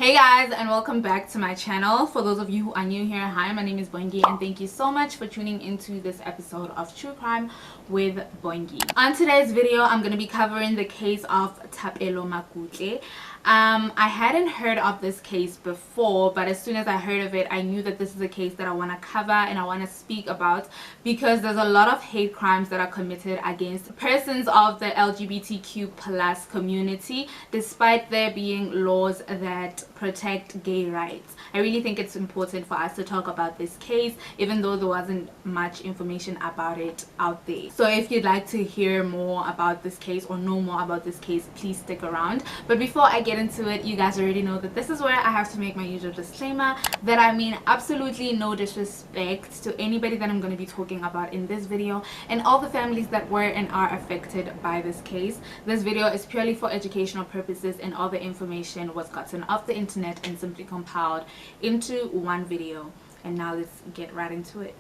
Hey guys, and welcome back to my channel. For those of you who are new here, hi, my name is Boingi and thank you so much for tuning into this episode of True Crime with Boingi. On today's video, I'm going to be covering the case of Thapelo Makutle. I hadn't heard of this case before, but as soon as I heard of it, I knew that this is a case that I want to cover and I want to speak about because there's a lot of hate crimes that are committed against persons of the LGBTQ plus community, despite there being laws that protect gay rights. I really think it's important for us to talk about this case, even though there wasn't much information about it out there. So if you'd like to hear more about this case or know more about this case, please stick around. But before I get into it, you guys already know that this is where I have to make my usual disclaimer that I mean absolutely no disrespect to anybody that I'm going to be talking about in this video and all the families that were and are affected by this case. This video is purely for educational purposes and all the information was gotten off the internet and simply compiled into one video. And now let's get right into it.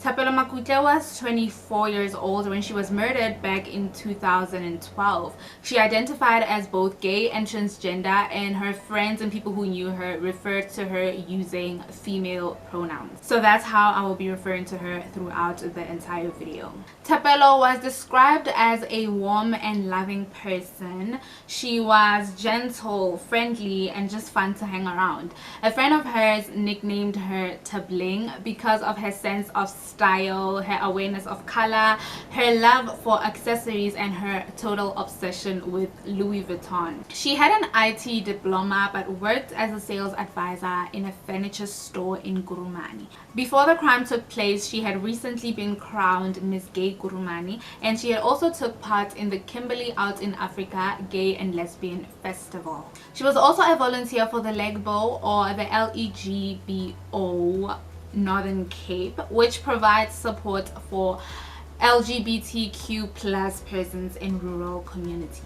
Thapelo Makutle was 24 years old when she was murdered back in 2012. She identified as both gay and transgender, and her friends and people who knew her referred to her using female pronouns. So that's how I will be referring to her throughout the entire video. Thapelo was described as a warm and loving person. She was gentle, friendly, and just fun to hang around. A friend of hers nicknamed her Tabling because of her sense of style, her awareness of color, her love for accessories, and her total obsession with Louis Vuitton. She had an IT diploma but worked as a sales advisor in a furniture store in Kuruman. Before the crime took place, she had recently been crowned Miss Gay Kuruman, and she had also took part in the Kimberley Out in Africa Gay and Lesbian Festival. She was also a volunteer for the LEGBO, or the LEGBO Northern Cape, which provides support for LGBTQ plus persons in rural communities.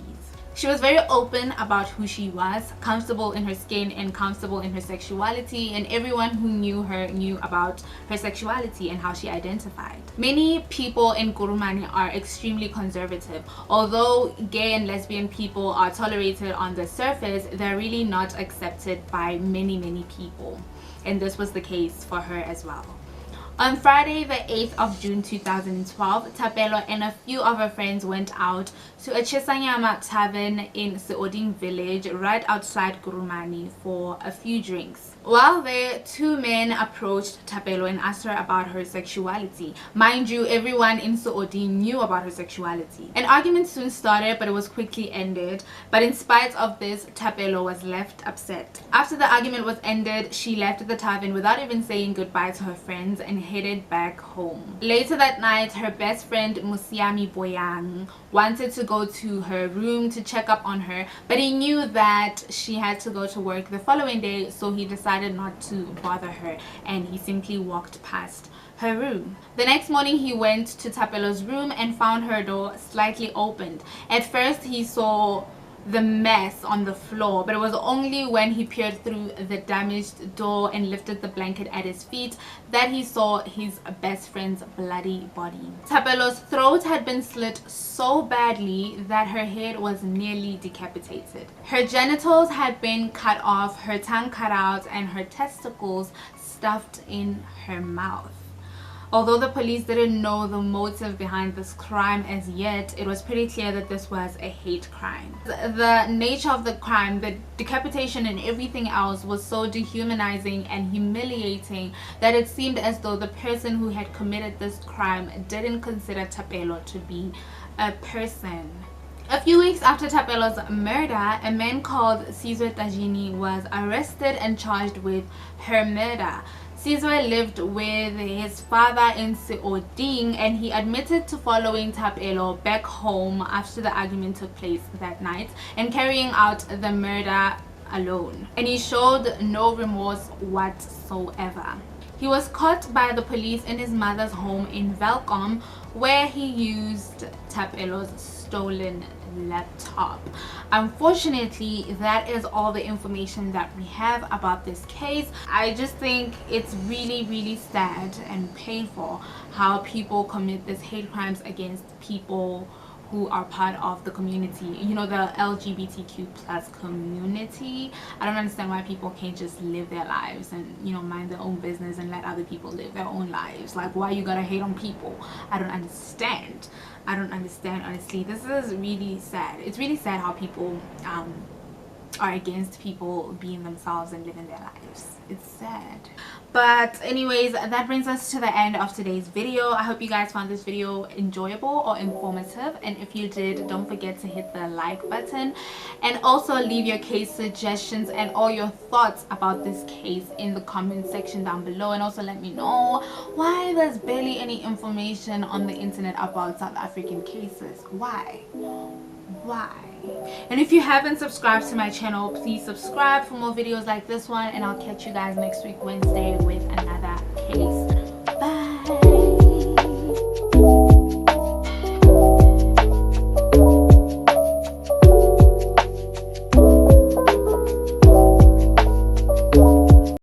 She was very open about who she was, comfortable in her skin and comfortable in her sexuality, and everyone who knew her knew about her sexuality and how she identified. Many people in Kuruman are extremely conservative. Although gay and lesbian people are tolerated on the surface, they're really not accepted by many people. And this was the case for her as well. On Friday, the 8th of June 2012, Thapelo and a few of her friends went out to a Chisanyama tavern in Seoding village right outside Kuruman for a few drinks. While there, two men approached Thapelo and asked her about her sexuality. Mind you, everyone in Seoding knew about her sexuality. An argument soon started, but it was quickly ended. But in spite of this, Thapelo was left upset. After the argument was ended, she left the tavern without even saying goodbye to her friends and headed back home. Later that night, her best friend Musiami Boyang wanted to go to her room to check up on her, but he knew that she had to go to work the following day, so he decided not to bother her and he simply walked past her room. The next morning, he went to Thapelo's room and found her door slightly opened. At first, he saw the mess on the floor, but it was only when he peered through the damaged door and lifted the blanket at his feet that he saw his best friend's bloody body. Thapelo's throat had been slit so badly that her head was nearly decapitated. Her genitals had been cut off, her tongue cut out, and her testicles stuffed in her mouth. Although the police didn't know the motive behind this crime as yet, it was pretty clear that this was a hate crime. The nature of the crime, the decapitation and everything else, was so dehumanizing and humiliating that it seemed as though the person who had committed this crime didn't consider Thapelo to be a person. A few weeks after Thapelo's murder, a man called Sizwe Tajini was arrested and charged with her murder. Sizwe lived with his father in Seoding, and he admitted to following Thapelo back home after the argument took place that night and carrying out the murder alone. And he showed no remorse whatsoever. He was caught by the police in his mother's home in Velkom, where he used Thapelo's stolen laptop. Unfortunately, that is all the information that we have about this case. I just think it's really sad and painful how people commit these hate crimes against people who are part of the community, you know, the LGBTQ plus community. I don't understand why people can't just live their lives and, you know, mind their own business and let other people live their own lives. Like, why you gotta hate on people? I don't understand. I don't understand, honestly. This is really sad. It's really sad how people are against people being themselves and living their lives. It's sad. But anyways, that brings us to the end of today's video. I hope you guys found this video enjoyable or informative, and if you did, don't forget to hit the like button and also leave your case suggestions and all your thoughts about this case in the comment section down below. And also let me know why there's barely any information on the internet about South African cases. Why? And if you haven't subscribed to my channel, please subscribe for more videos like this one, and I'll catch you guys next week Wednesday with another